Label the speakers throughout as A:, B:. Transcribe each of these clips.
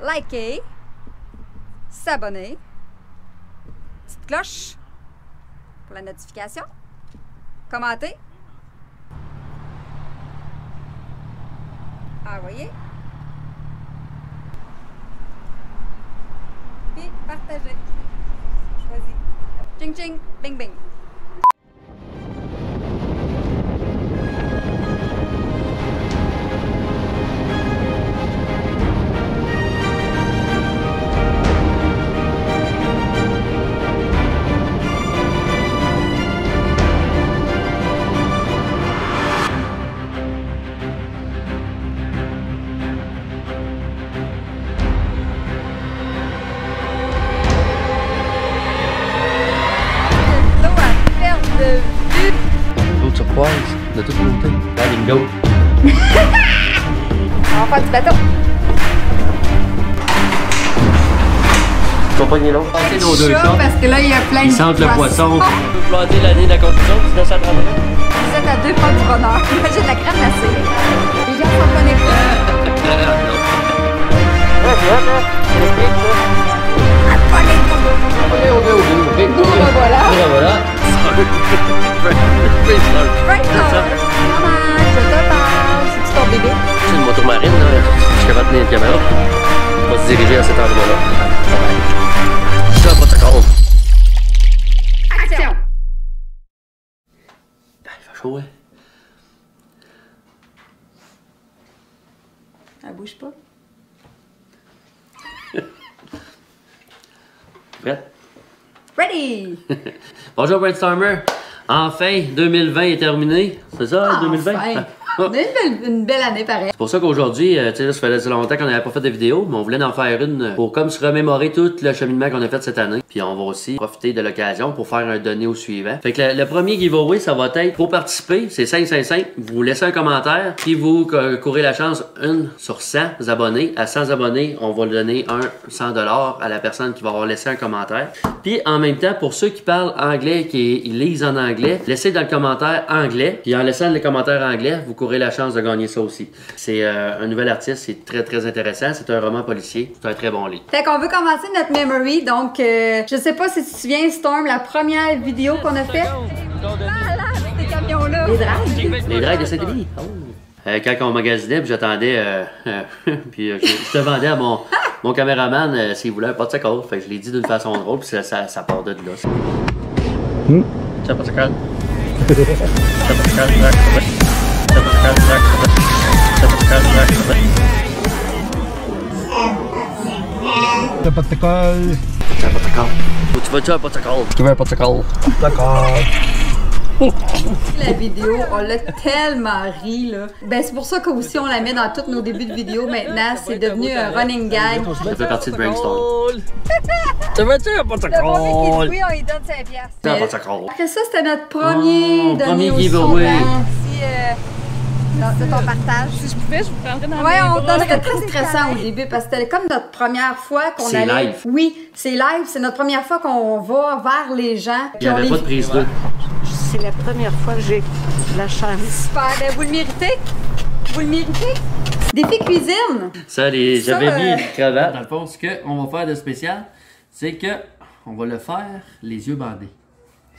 A: liker, s'abonner, petite cloche pour la notification, commenter, envoyer, puis partager. Choisis. Ching ching, bing bing.
B: De toute beauté. La bingo.
A: On va faire du bateau.
B: Tu vas pogner l'autre. Passer nos deux chats.
A: Parce que là, il y a plein de
B: ils sentent le poisson.
A: Oh.
B: On peut planter l'année de la construction, sinon ça travaille.
A: Vous êtes à 2 pas du bonheur. J'ai de la crème glacée. Les gens sont connectés. Voilà.
B: Voilà.
A: Frank Tower. Maman, je te parle. C'est-tu ton bébé?
B: C'est une moto marine, là. Je suis capable de tenir une caméra. On va se diriger à cet endroit-là. Ça, pas de compte.
A: Action!
B: Il fait chaud, hein?
A: Elle bouge pas.
B: Prête?
A: Ready!
B: Bonjour Brainstormer! Enfin, 2020 est terminé. C'est ça, 2020?
A: Enfin. On a une belle année pareil.
B: C'est pour ça qu'aujourd'hui, tu sais, ça faisait longtemps qu'on n'avait pas fait de vidéo, mais on voulait en faire une pour comme se remémorer tout le cheminement qu'on a fait cette année. Puis on va aussi profiter de l'occasion pour faire un donné au suivant. Fait que le premier giveaway, ça va être pour participer. C'est simple. Vous laissez un commentaire, puis vous courez la chance 1 sur 100 abonnés. À 100 abonnés, on va donner un 100 $ à la personne qui va avoir laissé un commentaire. Puis en même temps, pour ceux qui parlent anglais, qui lisent en anglais, laissez dans le commentaire anglais. Puis en laissant le commentaire anglais, vous courez la chance de gagner ça aussi. C'est un nouvel artiste, c'est très intéressant. C'est un roman policier, c'est un très bon livre.
A: Fait qu'on veut commencer notre memory, donc je sais pas si tu te souviens, Storm, la première vidéo qu'on a faite. Malade, ces camions-là! Les dragues!
B: Les dragues de Saint-Denis. Oh. Quand on magasinait, puis j'attendais, puis je te vendais à mon caméraman s'il voulait un pot-de-colle. Fait que je l'ai dit d'une façon drôle, puis ça part de là. Ça pot-de-colle.
C: Ça pas de colle.
B: Un pot-de-colle. Tu veux-tu un pot-de-colle? Je veux un pot-de-colle.
C: D'accord.
A: La vidéo, on l'a tellement ri, là. Ben, c'est pour ça qu'aussi on la met dans tous nos débuts de vidéo. Maintenant, c'est devenu un running gag.
B: Ça fait partie de Brainstorm. Tu veux-tu un
A: Le premier qui dit
B: pot-de-colle?
A: oui, on lui donne 5 piastres.
B: Un pot-de-colle.
A: Après ça, c'était notre premier donné au
B: giveaway.
A: Merci de ton partage.
D: Si je pouvais, je vous prendrais dans
A: Ouais,
D: mes
A: on
D: bras.
A: donnerait très stressant au début parce que c'était comme notre première fois qu'on allait.
B: C'est live.
A: Oui, c'est live. C'est notre première fois qu'on va vers les gens.
B: Il n'y avait pas de prise d'eau.
D: C'est la première fois que j'ai la chance.
A: Super, ben vous le méritez. Vous le méritez. Défi cuisine.
B: J'avais mis une cravate. Dans le fond, ce qu'on va faire de spécial, c'est que on va le faire les yeux bandés.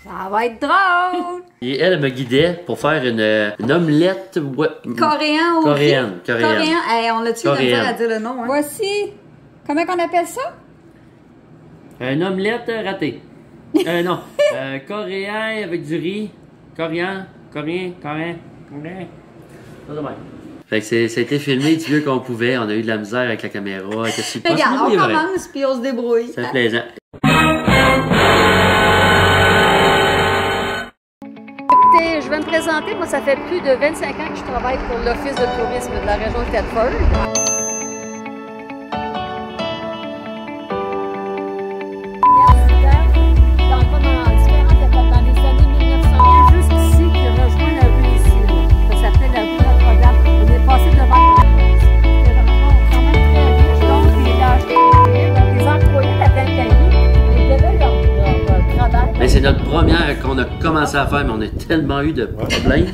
A: Ça va être drôle.
B: Et elle me guidait pour faire une omelette
A: Coréen ou
B: coréenne.
A: Hey, on a-tu de
B: Coréenne.
A: à dire le nom? Hein? Voici. Comment qu'on appelle ça?
B: Une omelette ratée. Non. Coréen avec du riz. Coréen. Ça de même. Fait que ça a été filmé du mieux qu'on pouvait. On a eu de la misère avec la caméra.
A: Regarde, on commence puis on se débrouille.
B: C'est plaisant.
A: Écoutez, je vais me présenter. Moi, ça fait plus de 25 ans que je travaille pour l'Office de tourisme de la région de Thetford.
B: C'est notre première qu'on a commencé à faire, mais on a tellement eu de problèmes.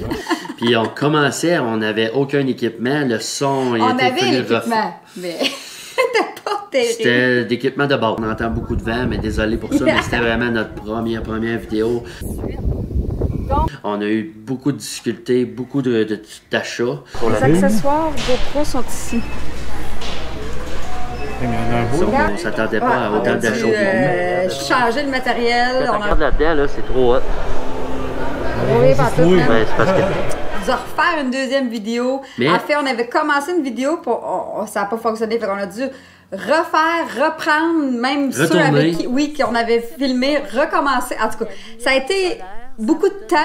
B: Puis on commençait, on n'avait aucun équipement, le son...
A: On avait l'équipement, mais c'était pas
B: C'était d'équipement de bord. On entend beaucoup de vent, mais désolé pour ça, mais c'était vraiment notre première vidéo. On a eu beaucoup de difficultés, beaucoup d'achats.
A: Les accessoires GoPro sont ici.
B: On s'attendait pas à autant d'achats.
A: Changer le matériel.
B: Quand on regarde là-dedans, là, c'est trop hot.
A: Oui, pas tout.
B: Ouais, c'est parce que...
A: De refaire une deuxième vidéo.
B: Mais...
A: En fait, on avait commencé une vidéo, ça n'a pas fonctionné, fait qu'on a dû reprendre, même ceux avec qui on avait filmé, recommencer. En tout cas, ça a été beaucoup de temps.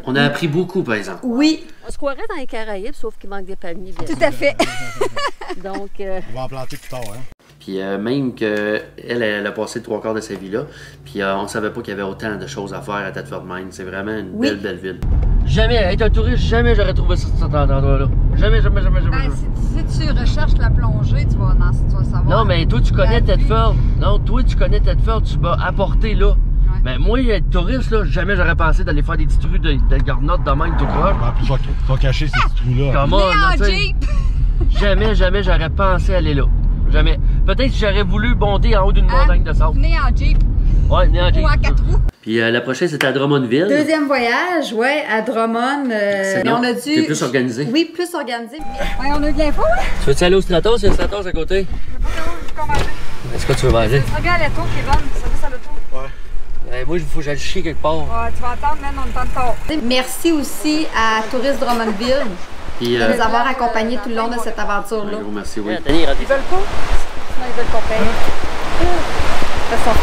B: On a appris beaucoup, par exemple.
A: Oui.
D: On se croirait dans les Caraïbes, sauf qu'il manque des palmiers.
A: Tout à fait.
D: Donc,
C: on va en planter plus tard, hein?
B: Puis même qu'elle a passé 3/4 de sa vie là, puis on savait pas qu'il y avait autant de choses à faire à Thetford Mines. C'est vraiment une belle ville. Jamais, être un touriste, jamais j'aurais trouvé cet endroit-là. Jamais.
A: Ben, si tu recherches la plongée, tu vas savoir.
B: Non, mais toi, tu connais Thetford. Non, toi, tu connais Thetford, tu vas apporter là. Ouais. Mais moi, être touriste, là, jamais j'aurais pensé d'aller faire des petits trous de garnottes de même tout croche.
C: En plus, tu vas cacher ces petits trous-là.
B: Comment,
A: en Jeep!
B: Jamais j'aurais pensé aller là. Jamais. Peut-être que j'aurais voulu bonder en haut d'une montagne de sable.
A: Venez en Jeep.
B: Ouais, venez en Jeep.
A: Ou en 4 roues.
B: Puis la prochaine, c'était à Drummondville.
A: Deuxième voyage, ouais, à Drummond. Mais on a dû...
B: C'est plus organisé.
A: Oui, plus organisé. Ouais, on a eu de l'info, hein?
B: Tu veux-tu aller au Stratos? Il y a le Stratos à côté.
A: Je sais pas où je vais manger.
B: Est-ce que tu veux manger?
A: Regarde la tour qui est bonne. Service à l'auto.
B: Ouais. Moi, il faut que j'aille chier quelque part.
A: Ouais, tu vas attendre, man, on est tard. Merci aussi à Tourisme Drummondville de nous avoir accompagnés tout le long de cette aventure-là.
B: Merci, oui.
A: Ils veulent pas? Sinon, ils veulent qu'on paye.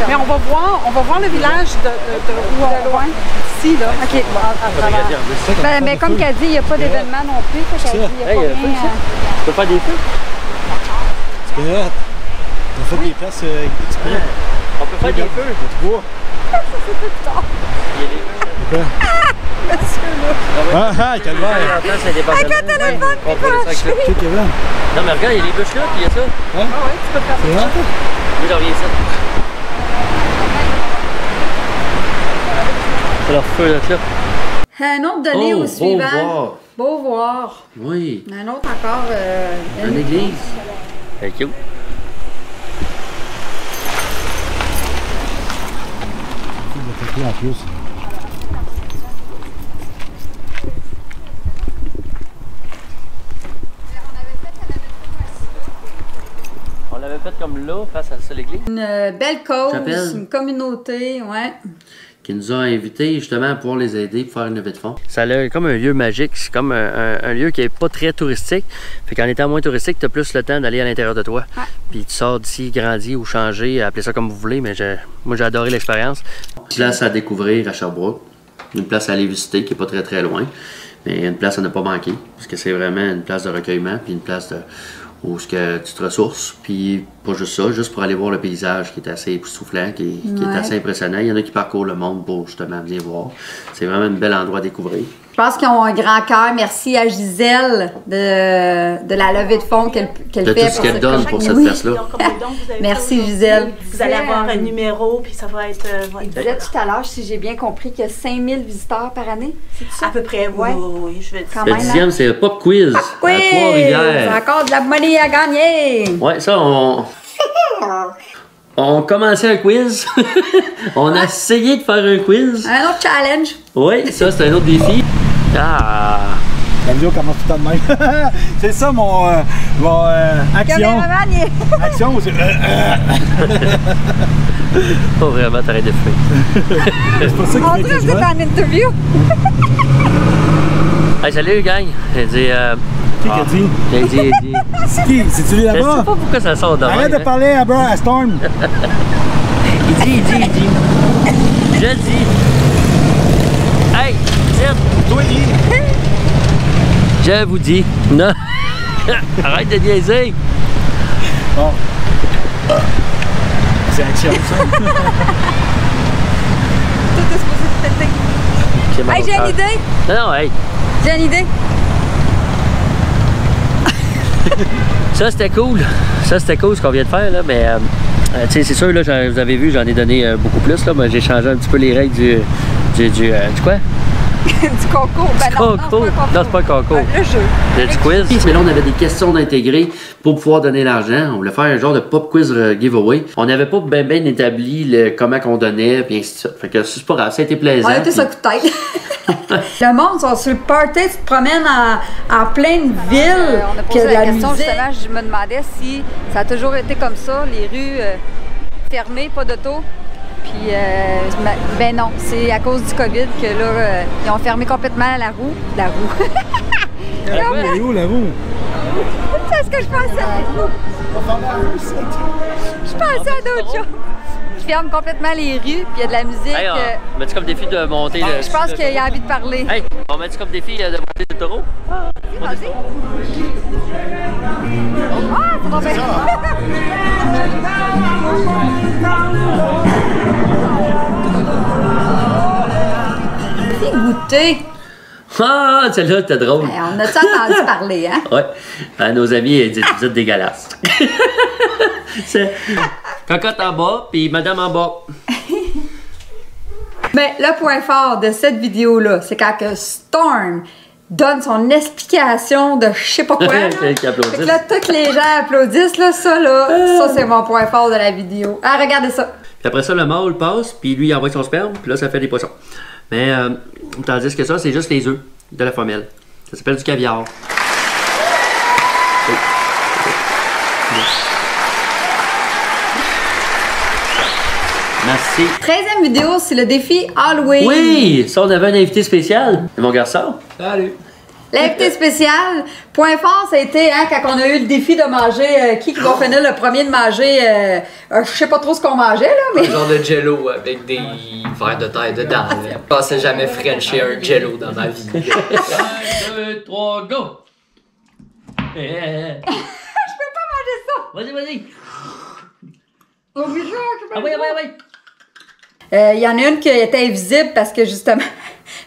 E: Mais on va voir le village de où on loin. Ici, là. OK.
A: Mais comme qu'elle dit, il n'y a pas d'événement non plus. Il n'y a pas rien.
B: Tu peux faire des feux?
C: C'est hot. On fait des places exprès.
B: On peut faire des feux.
C: Tu vois?
A: Ça, c'est plus tard.
C: Pourquoi? Ah, calvaire!
A: Avec un téléphone, puis pas.
C: Tu Kevin?
B: Non, mais regarde, il y a les bûches là, puis il y a ça.
C: Ah oui, tu peux faire ça.
B: Oui, j'en reviens ça. C'est leur feu là.
A: Un autre donné au suivant.
B: Beauvoir.
A: Beauvoir.
B: Oui.
A: Un autre encore.
B: Une église. Thank you.
C: En plus.
B: On l'avait fait comme là, face à ça, l'église.
A: Une belle cause,
B: Chapelle.
A: une communauté, ouais.
B: Qui nous a invités justement à pouvoir les aider pour faire une levée de fonds. Ça a comme un lieu magique, c'est comme un lieu qui est pas très touristique. Fait qu'en étant moins touristique, tu as plus le temps d'aller à l'intérieur de toi. Ouais. Puis tu sors d'ici, grandis ou changer, appelez ça comme vous voulez, mais moi j'ai adoré l'expérience. Une place à découvrir à Sherbrooke, une place à aller visiter qui est pas très loin, mais une place à ne pas manquer, parce que c'est vraiment une place de recueillement, puis une place où tu te ressources, puis pas juste ça, juste pour aller voir le paysage qui est assez époustouflant, qui est assez impressionnant. Il y en a qui parcourent le monde pour justement venir voir. C'est vraiment un bel endroit à découvrir.
A: Je pense qu'ils ont un grand cœur. Merci à Gisèle de la levée de fonds qu'elle fait.
B: De tout ce qu'elle donne pour cette place-là.
A: Merci Gisèle.
F: Vous allez avoir un numéro, puis ça va être...
A: Il disait tout à l'heure, si j'ai bien compris, qu'il y a 5000 visiteurs par année. C'est ça?
F: À peu près, oui, je vais dire.
A: Quand
B: le
A: même,
B: 10e, c'est le Pop Quiz.
A: Oui!
B: À Trois-Rivières.
A: Encore de la monnaie à gagner!
B: Ouais, ça, on commençait un quiz. On a essayé de faire un quiz.
A: Un autre challenge.
B: Oui, ça, c'est un autre défi. Ah!
C: La vidéo commence tout le temps de même. C'est ça mon action.
A: Caméraman,
C: Action, c'est...
B: Pas vraiment, t'arrêtes de faire.
C: C'est pas ça
A: on
C: qui
A: dirait
C: fait
A: que c'est en interview.
B: Hey, salut, gang. J'ai dit...
C: Qui a dit?
B: J'ai dit...
C: C'est qui? C'est-tu lui
B: Je sais
C: là-bas?
B: pas pourquoi ça sort de
C: Arrête de parler à Storm.
B: Il dit. Je dis. Hey, dites.
C: Toi, dis.
B: Je vous dis. Non. Arrête de niaiser.
C: Bon. C'est action, ça.
A: Tout est supposé se péter. Hey, j'ai une idée.
B: Non, hey.
A: J'ai une idée.
B: Ça, c'était cool. Ça, c'était cool ce qu'on vient de faire, là, mais tu sais, c'est sûr, là, vous avez vu, j'en ai donné beaucoup plus, là, mais j'ai changé un petit peu les règles du quoi?
A: Du concours. Ben non,
B: Concours?
A: non,
B: Non, c'est pas un concours.
A: Le jeu.
B: Le petit quiz. Mais là, on avait des questions d'intégrer pour pouvoir donner l'argent. On voulait faire un genre de pop quiz giveaway. On n'avait pas bien établi comment qu'on donnait, puis ainsi de suite. Fait que c'est pas grave, ça a été plaisant.
A: On a été sur le coup de tête. Le monde sont sur le party, tu te promènes en pleine ville. On a posé la question, justement, je me demandais si ça a toujours été comme ça, les rues fermées, pas d'auto. Puis, ben non, c'est à cause du COVID que là, ils ont fermé complètement la roue. La roue.
C: Elle est où la roue?
A: C'est ce que je pensais. Je pensais à d'autres choses. Ils ferment complètement les rues, puis il y a de la musique.
B: Hey, on met-tu comme défi de monter le...
A: Je pense qu'il a envie de parler.
B: Hey, on met-tu comme défi de monter le taureau?
A: Vas-y. Ah, c'est trop bien. C'est goûté.
B: Ah, celle-là, t'es drôle.
A: Ben, on a-tu entendu parler, hein?
B: Ouais. Ben, nos amis, ils disent, vous êtes dégueulasses. C'est cocotte en bas, puis madame en bas.
A: Mais le point fort de cette vidéo-là, c'est quand que Storm donne son explication de je sais pas quoi. Là. Fait que là, tous les gens applaudissent, là, ça c'est mon point fort de la vidéo. Ah, regardez ça.
B: Puis après ça, le mâle passe, puis lui, il envoie son sperme, puis là, ça fait des poissons. Mais, tandis que ça, c'est juste les œufs de la femelle. Ça s'appelle du caviar. Merci.
A: 13e vidéo, c'est le défi Halloween.
B: Oui, ça, on avait un invité spécial. Mon garçon.
C: Salut.
A: L'invité spécial, point fort, ça a été hein, quand on a eu le défi de manger, qui va finir le premier de manger, je sais pas trop ce qu'on mangeait là, mais...
G: Un genre de jello avec des verres de terre dedans. Je pensais jamais frencher un jello dans ma vie.
B: 1, 2, 3, go!
A: Je peux pas manger ça!
B: Vas-y.
A: Obligé,
B: Ah oui.
A: Il y en a une qui était invisible parce que justement,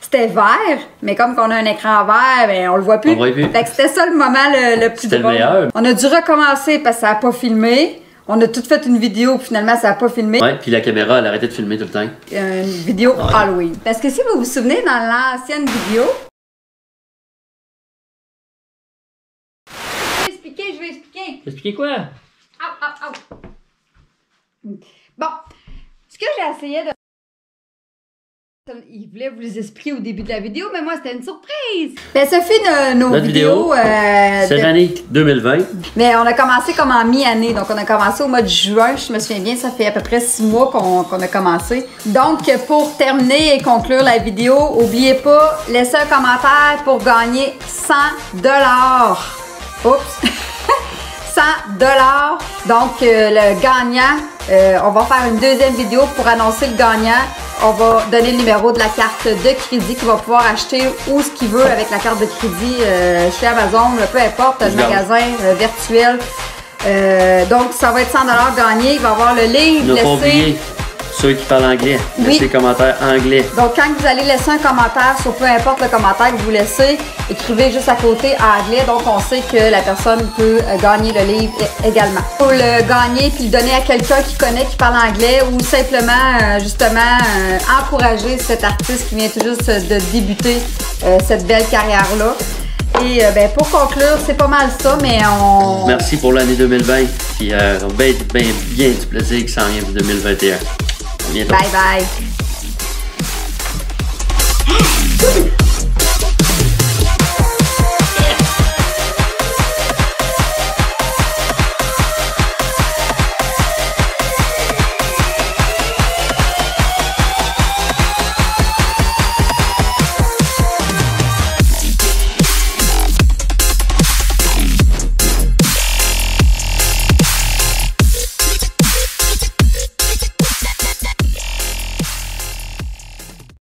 A: c'était vert, mais comme qu'on a un écran vert, ben, on le voit plus.
B: On voit plus.
A: Fait que c'était ça le moment le plus
B: C'était
A: drôle.
B: le meilleur.
A: On a dû recommencer parce que ça n'a pas filmé. On a tout fait une vidéo, puis finalement, ça n'a pas filmé.
B: Ouais, puis la caméra, elle arrêtait de filmer tout le temps.
A: Une vidéo Halloween. Parce que si vous vous souvenez, dans l'ancienne vidéo... Je vais expliquer.
B: Expliquez quoi?
A: Bon, ce que j'ai essayé de... Il voulait vous les expliquer au début de la vidéo, mais moi, c'était une surprise. Ben, ça fait nos vidéos...
B: cette année 2020.
A: Mais on a commencé comme en mi-année, donc on a commencé au mois de juin, je me souviens bien, ça fait à peu près 6 mois qu'on a commencé. Donc, pour terminer et conclure la vidéo, n'oubliez pas, laissez un commentaire pour gagner 100 $. Oups! 100 $. Donc, le gagnant, on va faire une deuxième vidéo pour annoncer le gagnant. On va donner le numéro de la carte de crédit qu'il va pouvoir acheter où ce qu'il veut avec la carte de crédit chez Amazon, peu importe, le magasin virtuel. Donc, ça va être 100 $ gagné. Il va avoir le livre laissé.
B: Ceux qui parlent anglais, laissez des commentaires anglais.
A: Donc, quand vous allez laisser un commentaire sur peu importe le commentaire que vous laissez, écrivez juste à côté anglais. Donc, on sait que la personne peut gagner le livre également. Pour le gagner puis le donner à quelqu'un qui connaît, qui parle anglais ou simplement, justement, encourager cet artiste qui vient tout juste de débuter cette belle carrière-là. Et ben, pour conclure, c'est pas mal ça, mais on...
B: Merci pour l'année 2020. Puis bien du plaisir qui s'en vient pour 2021. À bientôt.
A: Bye bye.